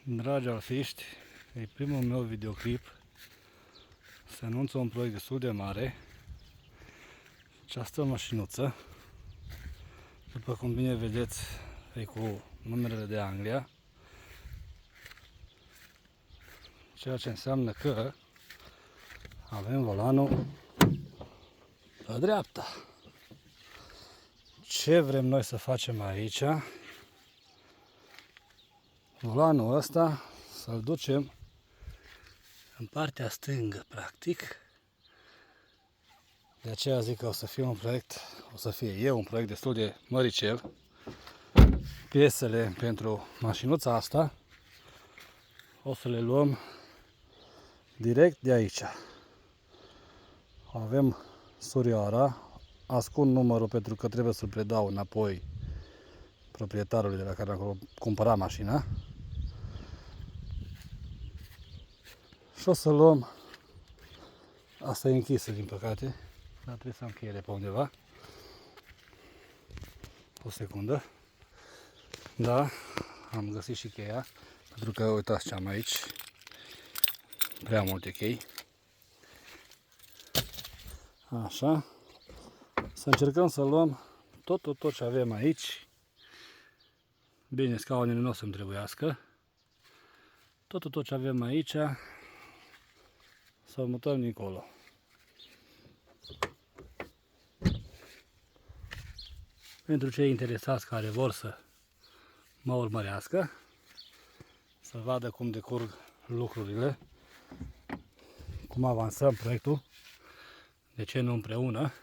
Dragi alfiști, e primul meu videoclip. Se anunță un proiect destul de mare. Această mașinuță, după cum bine vedeți, e cu numerele de Anglia, ceea ce înseamnă că avem volanul pe dreapta. Ce vrem noi să facem aici? Volanul ăsta să-l ducem în partea stângă, practic. De aceea zic că o să fie un proiect destul de măricel. Piesele pentru mașinuța asta o să le luăm direct de aici. Avem surioara, ascund numărul pentru că trebuie să-l predau înapoi proprietarului de la care am cumpărat mașina. Și o să luăm, asta e închisă din păcate, dar trebuie să am cheile pe undeva. O secundă. Da, am găsit și cheia, pentru că uitați ce am aici, prea multe chei. Așa, să încercăm să luăm tot ce avem aici. Bine, scaunele nu o să-mi trebuiască. Tot ce avem aici să-l mutăm dincolo. Pentru cei interesați care vor să mă urmărească, să vadă cum decurg lucrurile, cum avansăm proiectul, de ce nu împreună,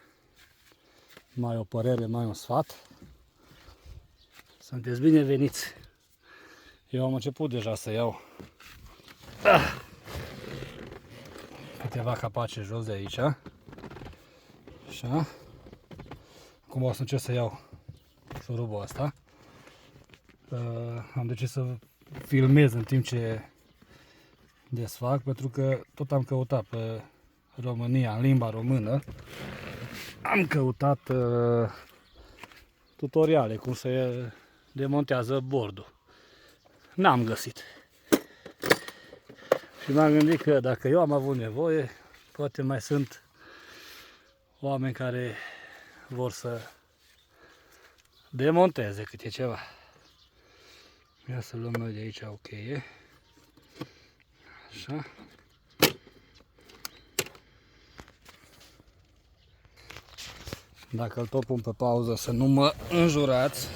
mai o părere, mai un sfat, sunteți bineveniți. Eu am început deja să iau câteva capace jos de aici. Așa. Acum o să încerc să iau șurubul ăsta. Am decis să filmez în timp ce desfac, pentru că tot am căutat pe România, în limba română, am căutat tutoriale cum se demontează bordul. N-am găsit. Și m-am gândit că dacă eu am avut nevoie, poate mai sunt oameni care vor să demonteze câte ceva. Ia să luăm noi de aici o cheie. Așa. Dacă îl tot pun pe pauză să nu mă înjurați,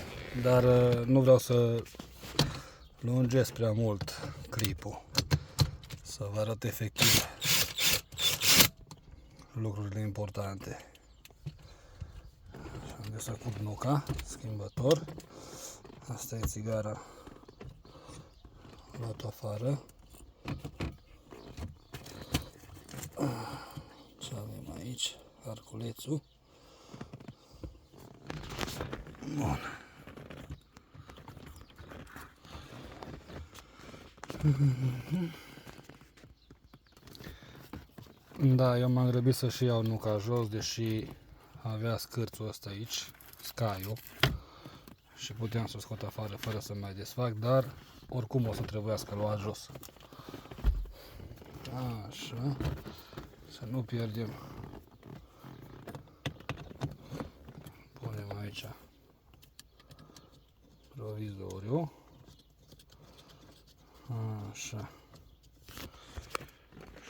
dar nu vreau să lungesc prea mult clipul. Să vă arăt efectiv lucrurile importante. Am desfăcut nuca, schimbător. Asta e țigara, luat-o afară. Ce avem aici? Arculețul. Bun. Da, eu m-am grăbit să și iau nuca jos, deși avea scârțul ăsta aici, scaiul, și puteam să o scot afară fără să mai desfac, dar oricum o să trebuiască luat jos. Așa, să nu pierdem. Punem aici provizoriu. Așa.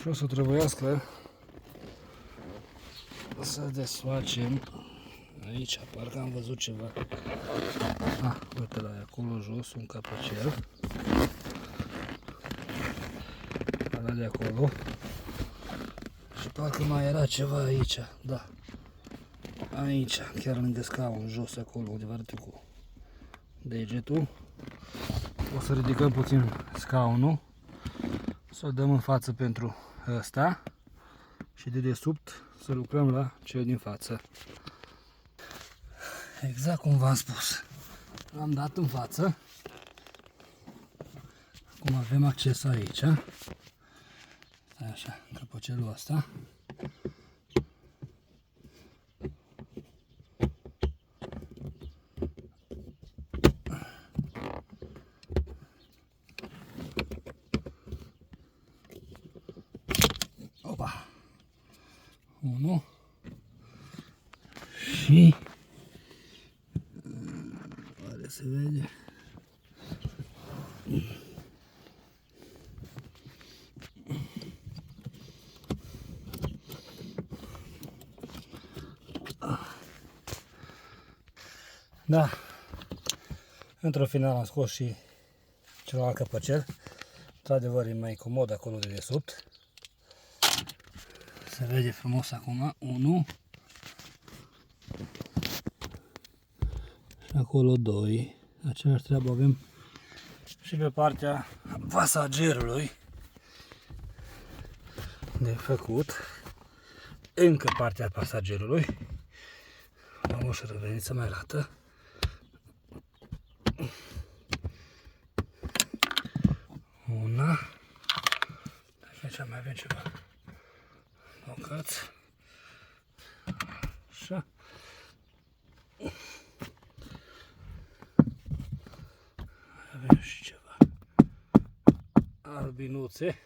Și o să trebuiască să desfacem aici, parcă am văzut ceva. Uite la acolo jos, un capăcel. Ăla de acolo. Și parcă mai era ceva aici, da. Aici, chiar lângă scaun, jos acolo, undeva arăt cu degetul. O să ridicăm puțin scaunul, să-l dăm în față pentru ăsta și de desubt să lucrăm la cel din față. Exact cum v-am spus. L-am dat în față. Acum avem acces aici. Stai așa, căpăcelul ăsta. 1 și oare se vede? Da, într-un final am scos și celălalt căpăcel. Într-adevăr e mai comod acolo de desubt. Se vede frumos acum, 1 și acolo 2. Aceeași treabă avem și pe partea pasagerului de făcut. Încă partea pasagerului. Am o șerveniță mai lată. Una. Aici mai avem ceva. Bucăți. Așa. Avem și ceva albinuțe.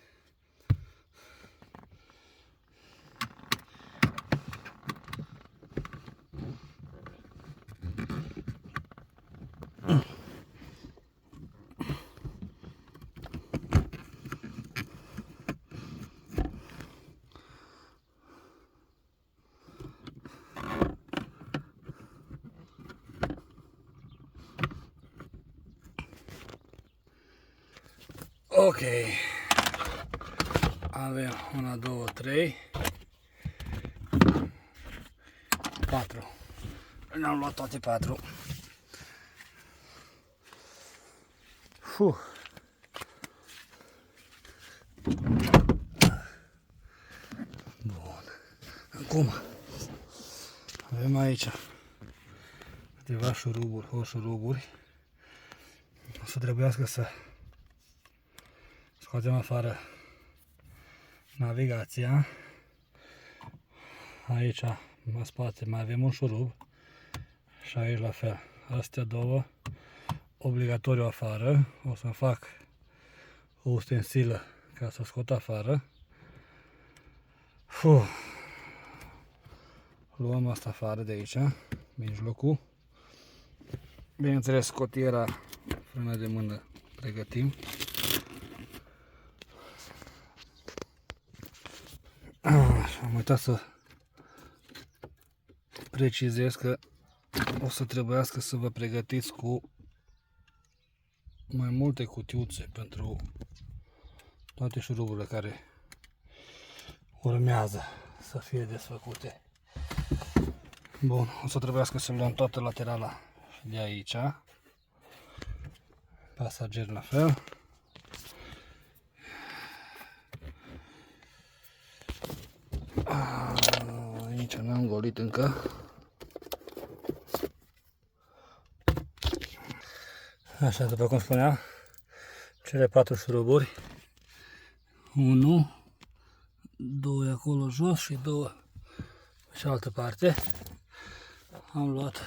Ok, avem 1, 2, 3, 4. Ne-am luat toate 4. Bun. Acum avem aici câteva șuruburi, o șuruburi. O să trebuiască să scoatem afară navigația. Aici, în spate, mai avem un șurub și aici la fel. Astea două obligatoriu afară. O să fac o ustensilă ca să scot afară. Luăm asta afară de aici, mijlocul. Bineînțeles, scotiera, frână de mână, pregătim. Am uitat să precizez că o să trebuiască să vă pregătiți cu mai multe cutiuțe pentru toate șuruburile care urmează să fie desfăcute. Bun, o să trebuiască să luăm toată laterala de aici. Pasager la fel. Aici n-am golit încă. Așa, după cum spuneam, cele 4 șuruburi. 1, 2 acolo jos și 2 pe cealaltă parte. Am luat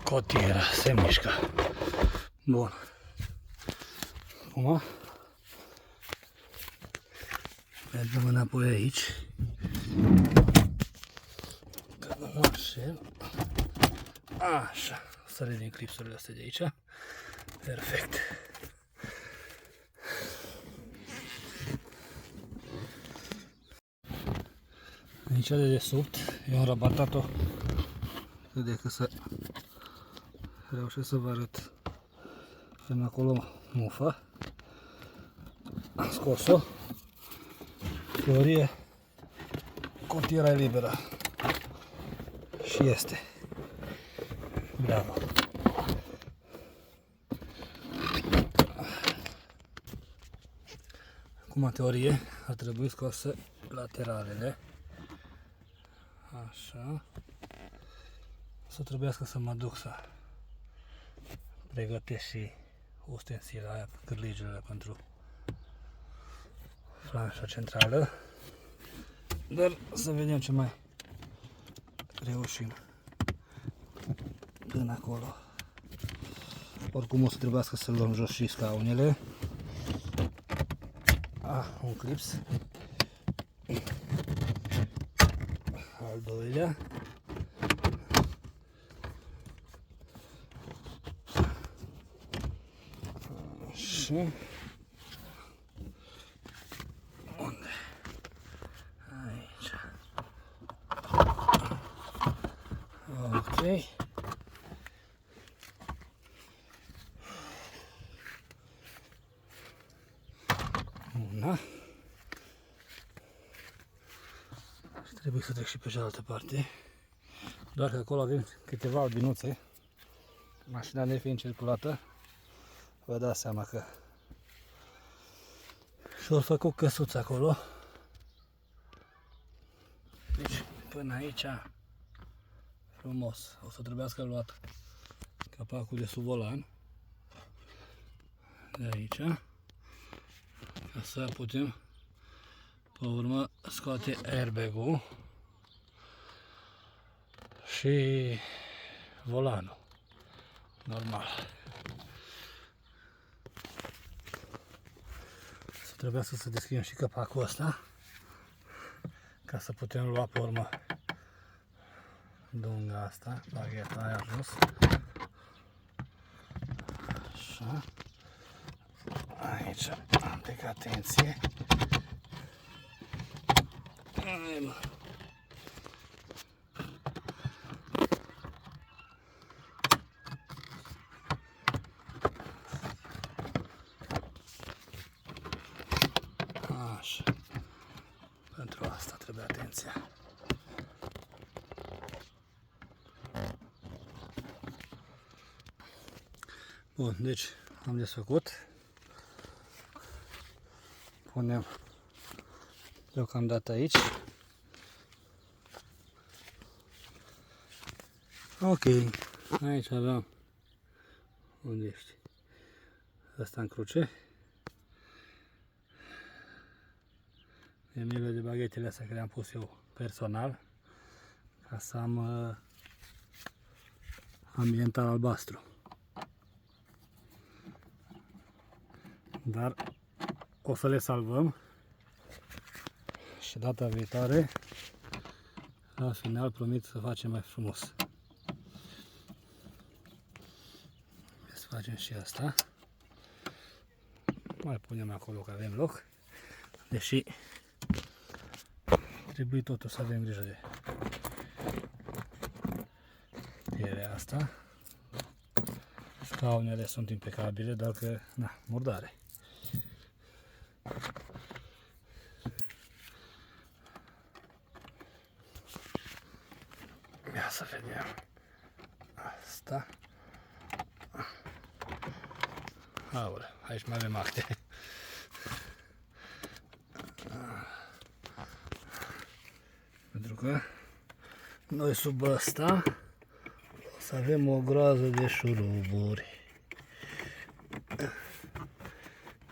cotiera, se mișcă. Bun. Acum mergem înapoi aici. Că nu mă așel. Așa, să redin clipsurile astea de aici. Perfect. Aici de desubt, eu am rabatat-o cât de cât să reușesc să vă arăt. Avem acolo mufa. Am scos-o. Teorie, cotiera e liberă. Și este. Bravo. Acum, în teorie, ar trebui scoase lateralele. Așa. O să trebuiască să mă duc să pregătesc și ustensila aia, cârligele pentru flanșa centrală. Dar să vedem ce mai reușim până acolo. Oricum o să trebuiască să luăm jos și scaunele. Un clips. Al doilea. Așa. Unde? Aici. Ok. Una. Și trebuie să trec și pe cealaltă parte. Doar că acolo avem câteva albinuțe. Mașina nefiind circulată, vă dați seama că și-au făcut căsuță acolo. Deci până aici frumos. O să trebuiască luat capacul de sub volan de aici, ca să putem pe urmă scoate airbag-ul și volanul normal. Trebuia să deschidem și capacul ăsta ca să putem lua pe urmă dunga asta, bagheta aia jos. Așa. Aici am pic atenție. Hai, mă. Așa. Pentru asta trebuie atenția. Bun, deci am desfăcut. Punem deocamdată aici. Ok, aici aveam, unde ești? Asta în cruce. E milă de baghetele astea care le-am pus eu personal, ca să am ambiental albastru. Dar o să le salvăm și data viitoare, la final, promit să facem mai frumos. Să facem și asta. Mai punem acolo că avem loc, deși trebuie totul să avem grijă de pielea asta. Scaunele sunt impecabile, doar că, na, murdare. Ia să vedem asta. Aoleu, aici mai avem acte. Pentru că noi sub ăsta o să avem o groază de șuruburi.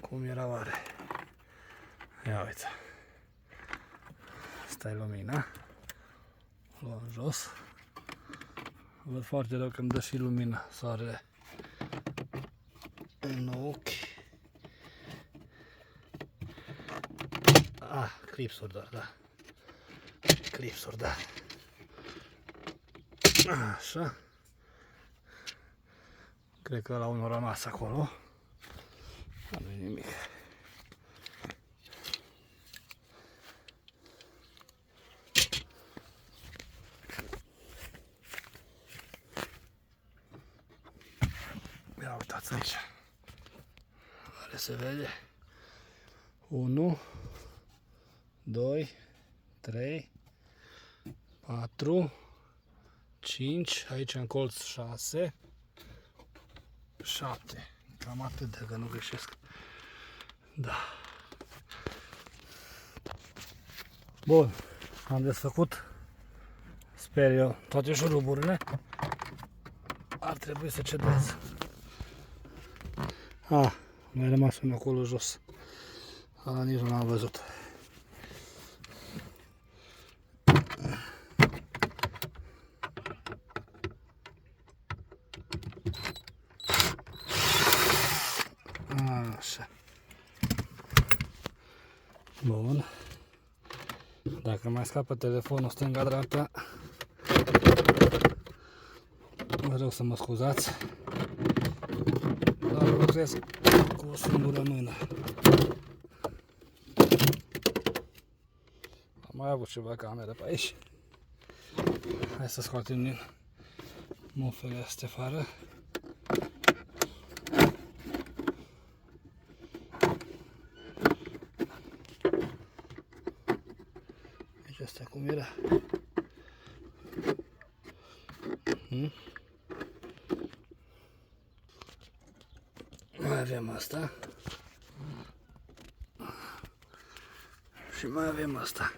Cum era oare? Ia uite. Asta e lumina. Luăm jos. Văd foarte rău că îmi dă și lumina soarele în ochi. Ah, clipsuri doar, da. Clipsuri, da. Așa. Cred că la unul a rămas acolo. Nu e nimic. Ia uitați aici. Oare se vede? 1, 2, 3, 4, 5, aici în colț 6, 7. Cam atât, dacă nu greșesc. Da. Bun, am desfăcut, sper eu, toate șuruburile. Ar trebui să cedez. Mai rămas unul acolo jos. Ala nici nu l-am văzut. Așa. Bun. Dacă mai scapă telefonul stânga-dreapta, vă rog să mă scuzați, dar lucrez cu o singură mână. Am mai avut ceva cameră pe aici. Hai să scoatem din mufele astea afară. Deci astea cum era? Mai avem asta. Și mai avem asta.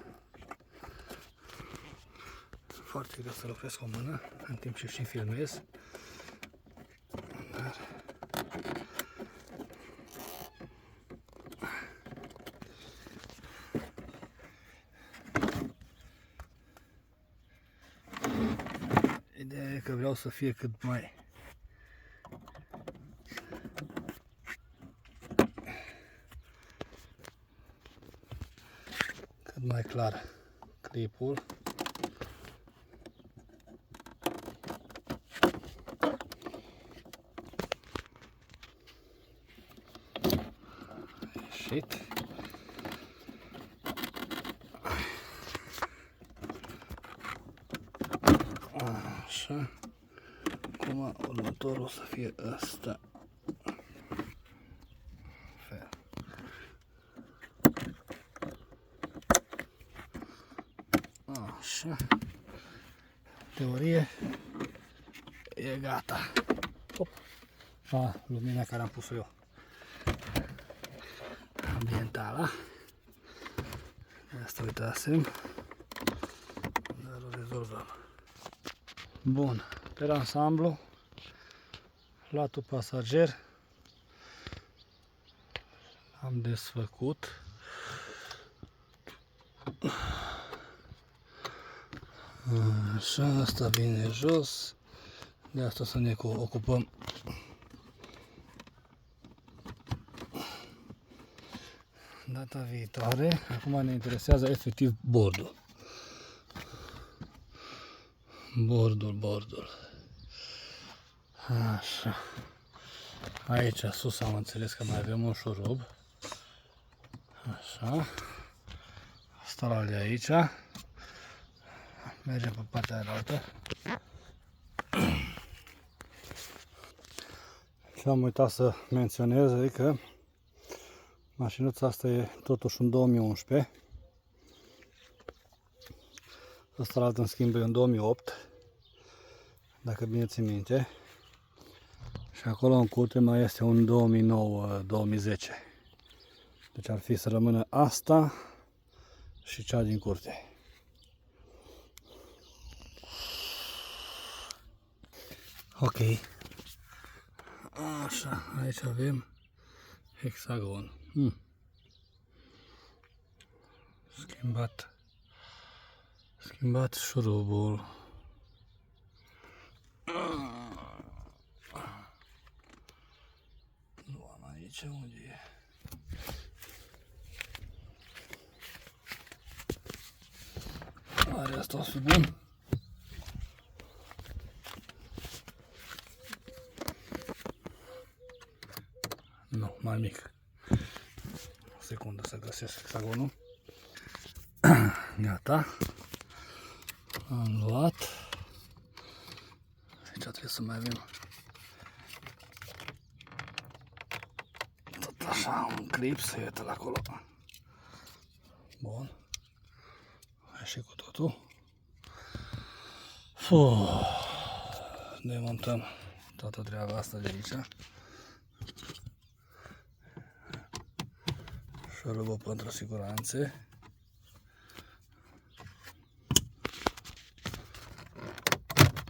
Foarte greu să lucrez cu o mână, în timp ce și filmez. Dar... ideea e că vreau să fie cât mai clar clipul. Ieșit. Așa. Acum următorul o să fie ăsta. Așa. Teorie e gata. Hop. Lumina care am pus-o eu. Ambientală. De asta uitasem. Dar o rezolvăm. Bun. Per ansamblu, latul pasager am desfăcut. Așa, asta vine jos. De asta să ne ocupăm data viitoare. Acum ne interesează efectiv bordul. Bordul. Așa. Aici sus am înțeles că mai avem un șurub. Așa. Stola de aici. Mergem pe partea altă. Ce am uitat să menționez e că mașinuța asta e totuși un 2011. Ăsta în schimb e în 2008, dacă bine țin minte. Și acolo în curte mai este un 2009-2010. Deci ar fi să rămână asta și cea din curte. Ok. Așa, aici avem hexagon. Schimbat șurubul. Luam aici, unde e? Are asta o fi bun. Nu, mai mic. O secundă să găsesc hexagonul. Gata. Am luat. Aici trebuie să mai avem tot așa un clip, să iată la acolo. Bun. Hai și cu totul. Demontăm toată treaba asta de aici. Șurubul pentru siguranță.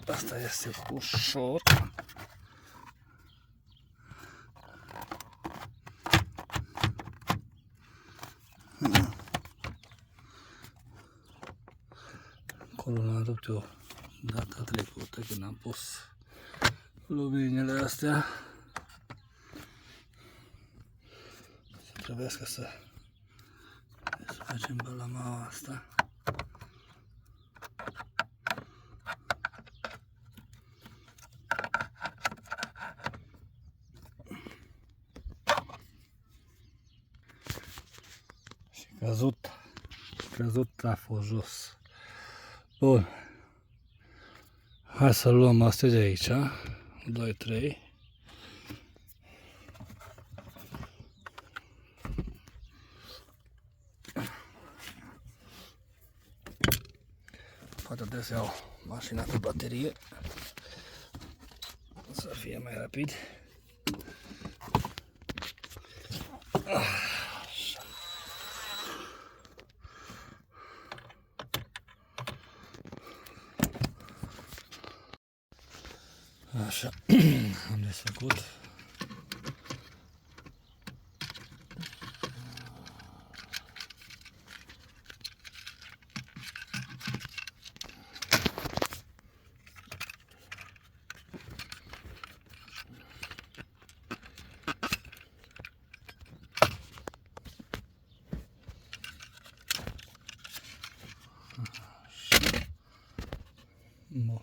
Asta este ușor. Acolo l-am rupt eu data trecută când am pus luminile astea. Trebuiască să facem balamaua asta. Căzut a fost jos. Bun. Hai să luăm astea de aici. 2, 3. Poate trebuie să iau mașina cu baterie. Să fie mai rapid. Așa, am desfăcut. Bun.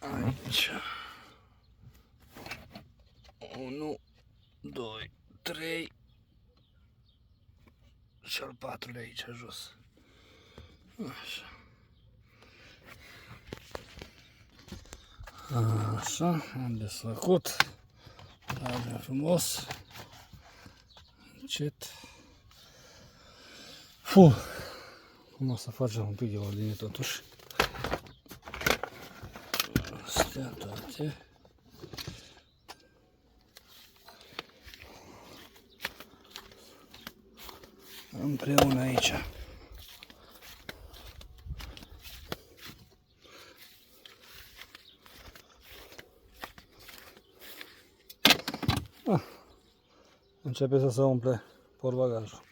Aici 1, 2, 3 și al 4-lea aici jos. Așa. Așa, am desfăcut. Tragem frumos. Încet. Cum o să facem un pic de ordine totuși. Astea toate. Împreună aici. Începe să se umple portbagajul.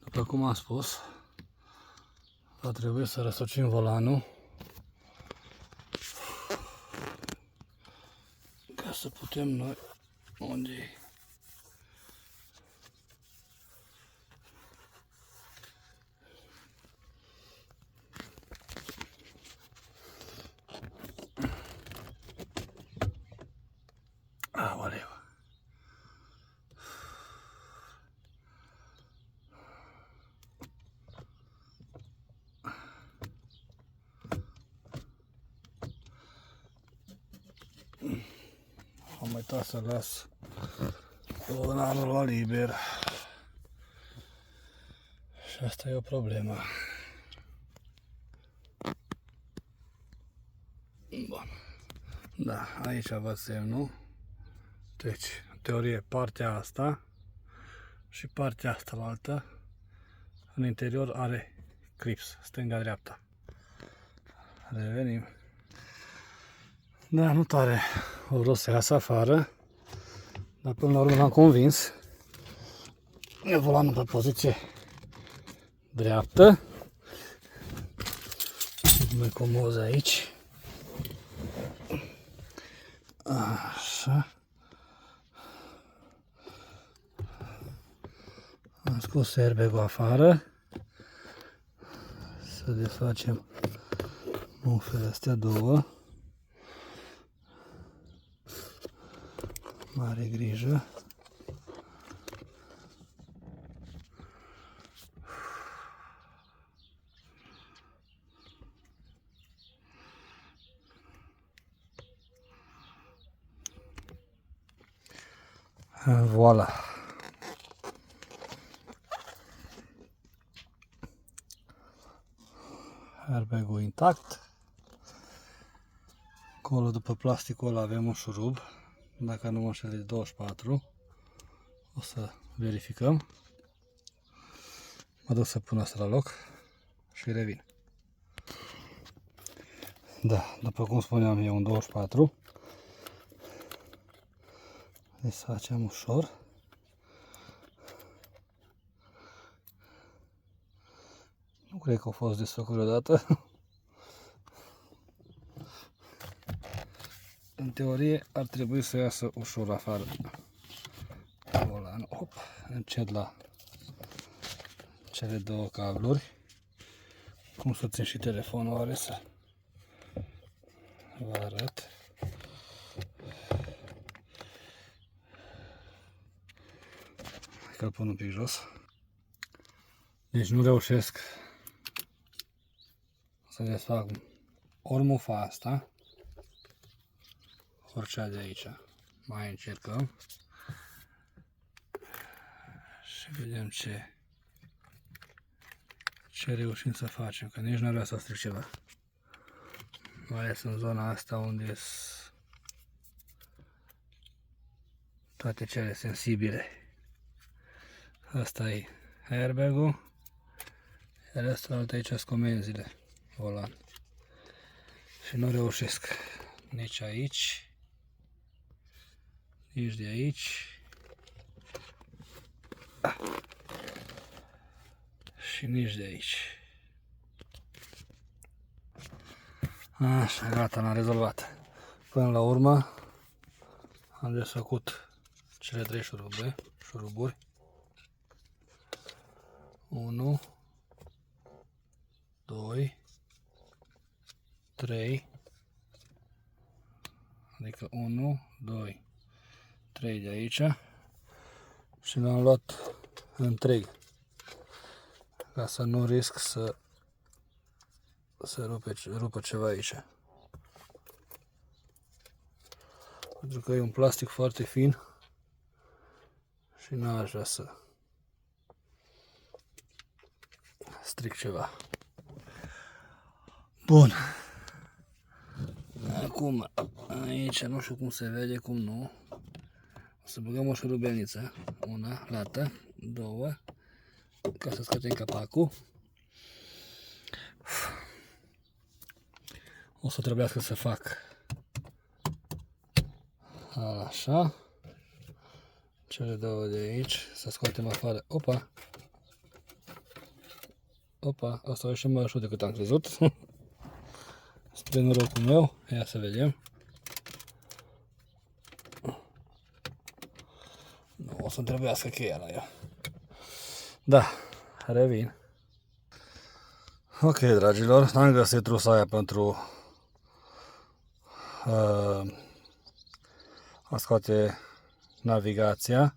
După cum am spus, va trebui să răsucim volanul ca să putem noi unde aoleu. Am uitat să las volanul la liber. Și asta e o problemă. Bun. Da, aici văd semnul. Deci, în teorie, partea asta și partea asta la altă, în interior are clips, stânga-dreapta. Revenim. Da, nu tare o vreau să iasă afară, dar până la urmă l-am convins. E volanul pe poziție dreaptă. Mai comod aici. Așa. Am scos airbag-ul afară. Să desfacem mufele astea două. Mare grijă. Voilà. Airbag-ul intact. Acolo, după plasticul ăla, avem un șurub. Dacă nu mă înșel, de 24. O să verificăm. Mă duc să pun asta la loc și revin. Da, după cum spuneam, e un 24. Desfacem ușor. Nu cred că a fost desfăcut odată. În teorie ar trebui să iasă ușor afară. Volanul. Hop, încet la cele două cabluri. Cum să țin și telefonul, are să vă arăt. că îl pun un pic jos. Deci nu reușesc să desfac ori mufa asta, ori cea de aici. Mai încercăm și vedem ce reușim să facem, că nici nu vreau să stric ceva. Mai ales în zona asta unde sunt toate cele sensibile. Asta e airbag-ul, iar restul aici sunt comenzile volan. Și nu reușesc nici aici, nici de aici. Și nici de aici. Așa, gata, l-am rezolvat. Până la urmă am desfăcut cele 3 șuruburi. 1, 2, 3. Adică 1, 2, 3 de aici. Și l-am luat întreg, ca să nu risc să rupă ceva aici. Pentru că e un plastic foarte fin și nu aș vrea să stric ceva. Bun. Acum, aici nu știu cum se vede, cum nu. O să băgăm o șurubelniță, una lată, 2, ca să scoatem capacul. O să trebuiască să fac așa, cele 2 de aici, să scoatem afară. Opa! Opa, asta e și mai ușor decât am crezut. Spre norocul meu, ia să vedem. Nu, o să-mi trebuiască cheia la ea. Da, revin. Ok, dragilor, n-am găsit trusa aia pentru a scoate navigația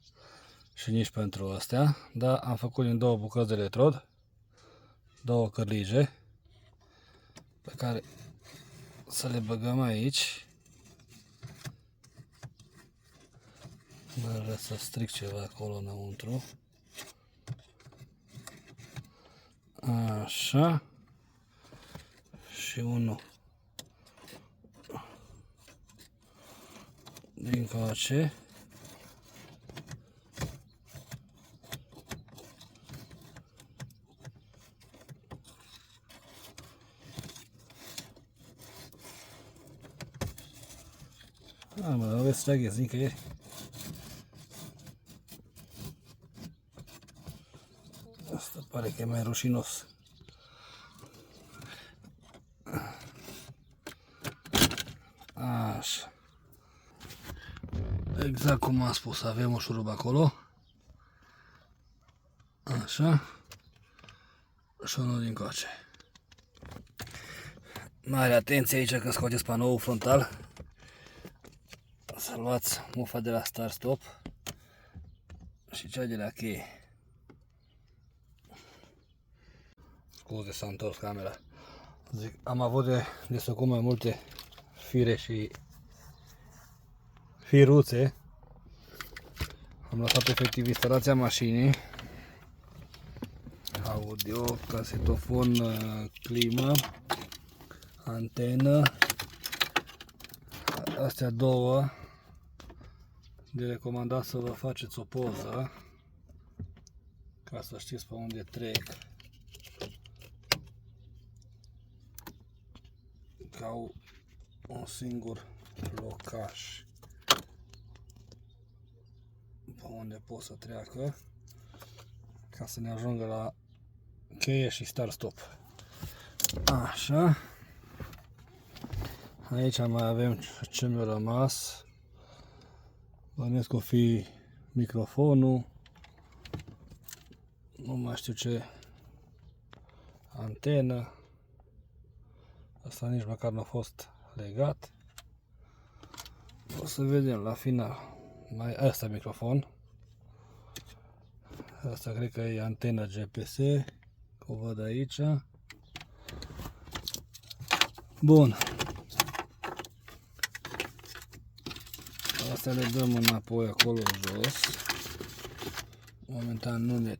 și nici pentru astea, dar am făcut din 2 bucăți de electrod, 2 cărlige pe care să le băgăm aici. Nu vreau să stric ceva acolo înăuntru. Așa. Și unul din coace. Mă, aveți să găsi nicăieri. Asta pare că e mai rușinos. Așa. Exact cum am spus, avem o șurubă acolo. Așa. Și unul din coace. Mare atenție aici când scoateți panoul frontal. Să luați mufa de la start-stop și cea de la cheie. Scuze, s-a întors camera. Zic, am avut de desfăcut mai multe fire și firuțe. Am lăsat efectiv instalația mașinii. Audio, casetofon, climă, antenă. Astea 2 de recomandat să vă faceți o poză ca să știți pe unde trec, că au un singur locaș pe unde pot să treacă, ca să ne ajungă la cheie și start-stop. Așa. Aici mai avem ce mi-a rămas. Bănesc o fi microfonul. Nu mai știu ce. Antenă. Asta nici măcar nu a fost legat. O să vedem la final. Mai asta microfon. Asta cred că e antena GPS, că o văd aici. Bun. Asta le dăm înapoi acolo jos. Momentan nu ne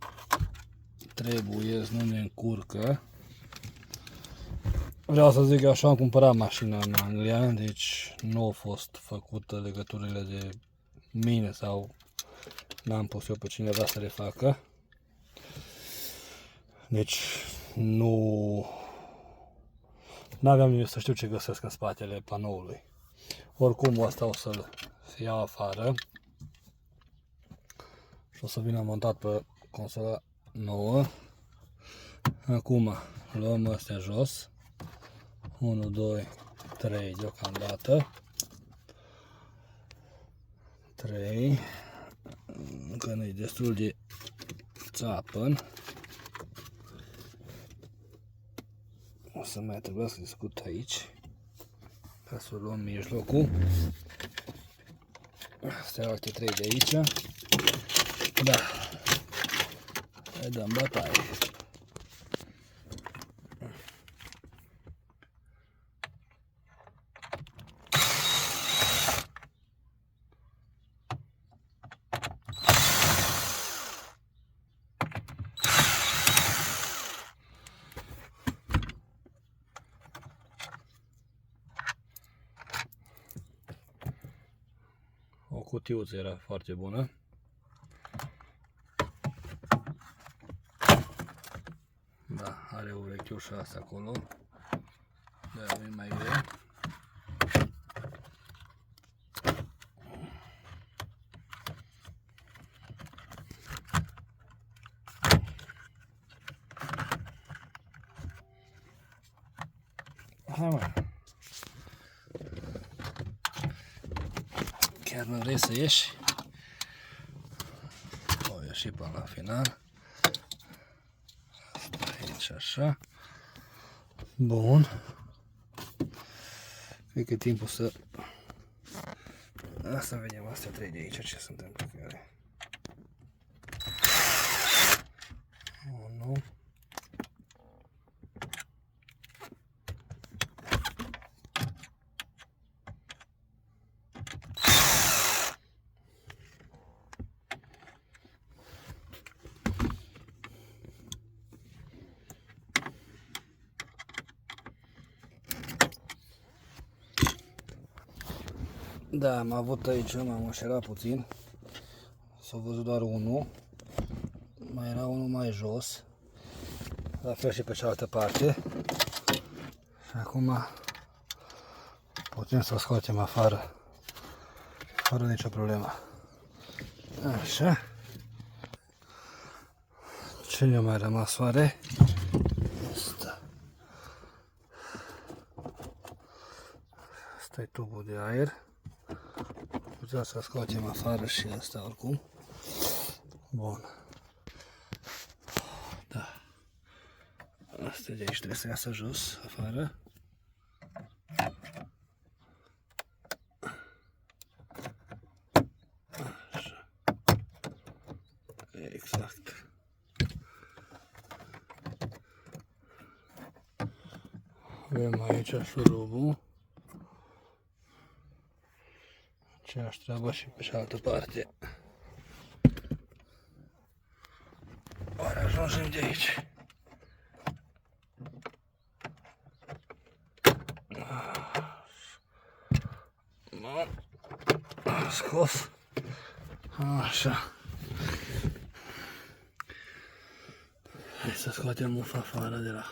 trebuie, nu ne încurcă. Vreau să zic că așa am cumpărat mașina în Anglia, deci nu au fost făcute legăturile de mine sau n-am pus eu pe cineva să le facă. Deci n-aveam nimic să știu ce găsesc în spatele panoului. Oricum asta o să-l iau afară și o să vină montat pe consola nouă. Acum luăm astea jos. 1, 2, 3 deocamdată. 3. Încă nu-i destul de țapăn. O să mai trebuie să discut aici ca să luăm mijlocul. Astea alte 3 de aici. Da. Hai dăm bătaie. O cutiuță era foarte bună. Da, are urechiușa asta acolo. Da, e mai greu. Hai mă. Chiar nu vrei să ieși? O ieși până la final. Asta aici așa. Bun. Cred că e timpul să... Asta vedem, astea 3 de aici, ce se întâmplă cu ele. 1. Da, am avut aici, m-am înșelat puțin. S-a văzut doar unul. Mai era unul mai jos. La fel și pe cealaltă parte. Și acum putem să o scoatem afară fără nicio problemă. Așa. Ce ne-a mai rămas oare? Asta. Asta e tubul de aer. Putem să scoatem afară și asta oricum. Bun. Da. Asta de aici trebuie să iasă jos, afară. Așa. Exact. Avem aici șurubul. Aceeași treabă și pe cealaltă parte. Oare ajungem de aici? Am scos. Așa. Hai să scoatem mufa afară de la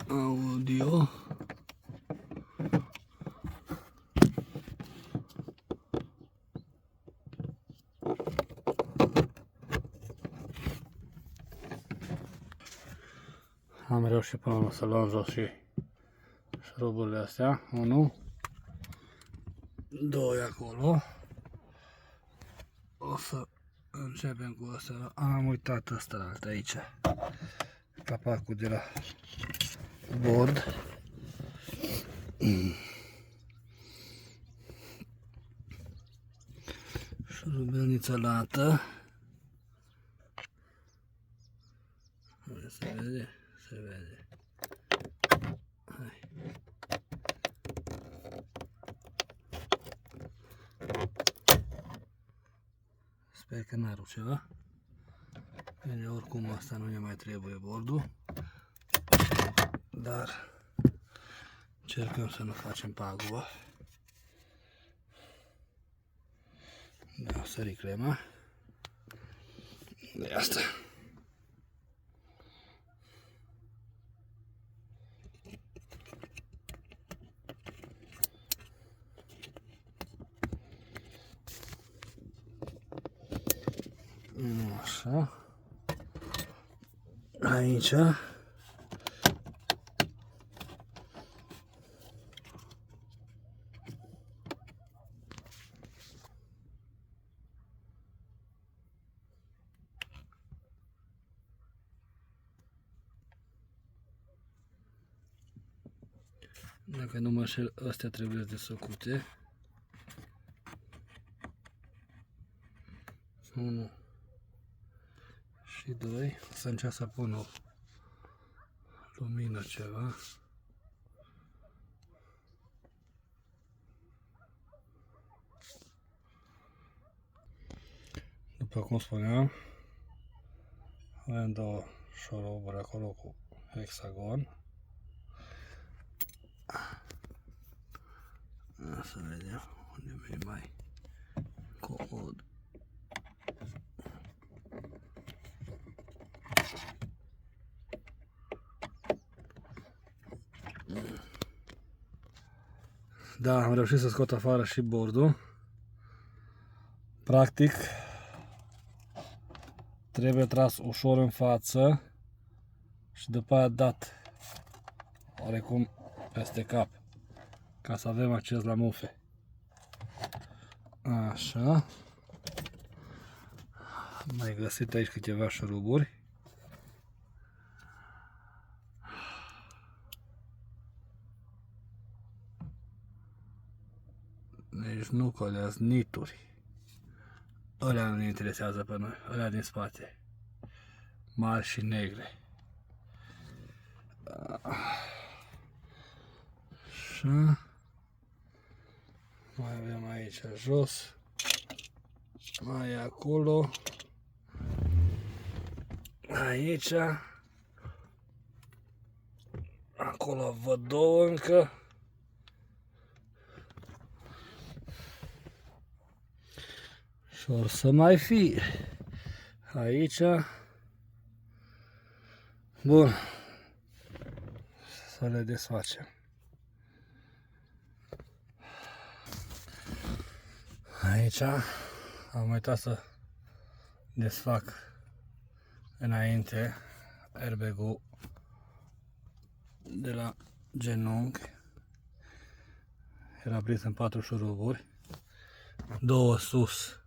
audio. Am reușit până la urmă să luăm jos și șuruburile astea. 1, 2 acolo. O să începem cu asta. Am uitat ăsta aici. Capacul de la bord. Șurubelnița lată. Sper că n-a rupt ceva. Bine, oricum asta nu ne mai trebuie bordul. Dar încercăm să nu facem pagubă. Da, sări crema. De asta. Așa. Aici. Dacă nu mă înșel, astea trebuie desfăcute. 1 și 2. Să încerc să pun o lumină ceva. După cum spuneam, avem două șuruburi acolo cu hexagon. Să vedem unde e mai comod. Da, am reușit să scot afară și bordul. Practic, trebuie tras ușor în față și după aia dat oarecum peste cap, ca să avem acces la mufe. Așa. Am mai găsit aici câteva șuruburi. Deci nu coleați nituri. Alea nu ne interesează pe noi, alea din spate. Mari și negre. Așa. Mai avem aici jos. Mai e acolo. Aici. Acolo văd două încă. Și or să mai fie. Aici. Bun. Să le desfacem. Aici am uitat să desfac înainte airbag-ul de la genunchi. Era prins în 4 șuruburi, 2 sus,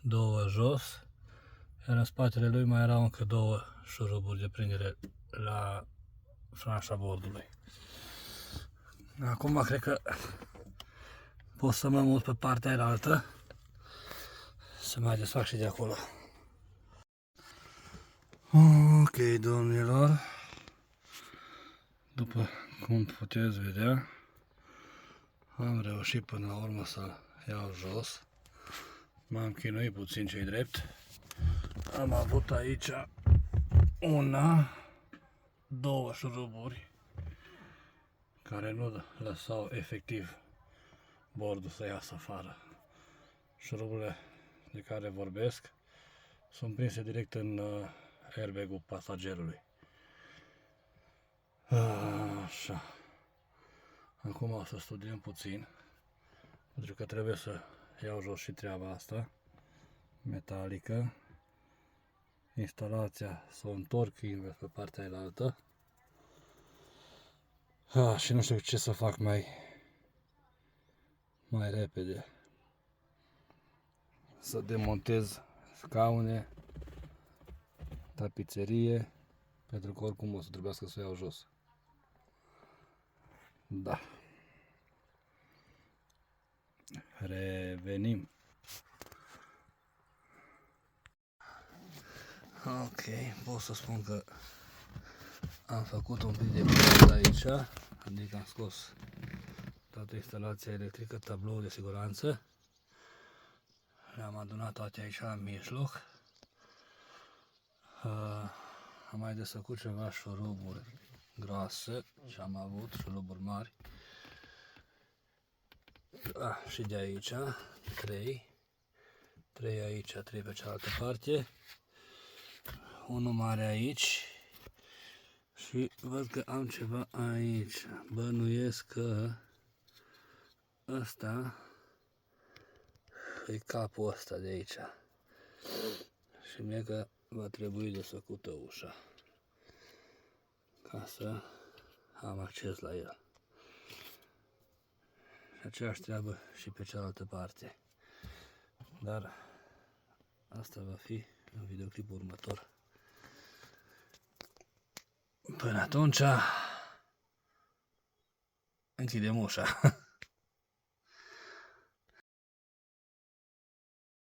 2 jos, iar în spatele lui mai erau încă 2 șuruburi de prindere la franșa bordului. Acum cred că pot să mă mut pe partea aia să mai desfac și de acolo. Ok, domnilor, după cum puteți vedea, am reușit până la urmă să iau jos. M-am chinuit puțin, ce-i drept. Am avut aici 1, 2 șuruburi care nu lăsau efectiv bordul să iasă afară. Șuruburile de care vorbesc sunt prinse direct în airbag-ul pasagerului. Așa. Acum o să studiem puțin, pentru că trebuie să iau jos și treaba asta metalică. Instalația să o întorc invers pe partea aia. Și nu știu ce să fac mai repede. Să demontez scaune, tapiserie, pentru că oricum o să trebuiască să o iau jos. Da. Revenim. Ok, pot să spun că am făcut un pic de curăț aici, adică am scos toată instalația electrică, tabloul de siguranță. Le-am adunat toate aici la mijloc. Am mai desfăcut ceva șuruburi groase și am avut șuruburi mari. Și de aici, 3 aici, 3 pe cealaltă parte, unul mare aici și văd că am ceva aici. Bănuiesc că ăsta e capul ăsta de aici și mie că va trebui desfăcută ușa ca să am acces la el. Și aceeași treabă și pe cealaltă parte. Dar asta va fi în videoclipul următor. Până atunci închidem ușa.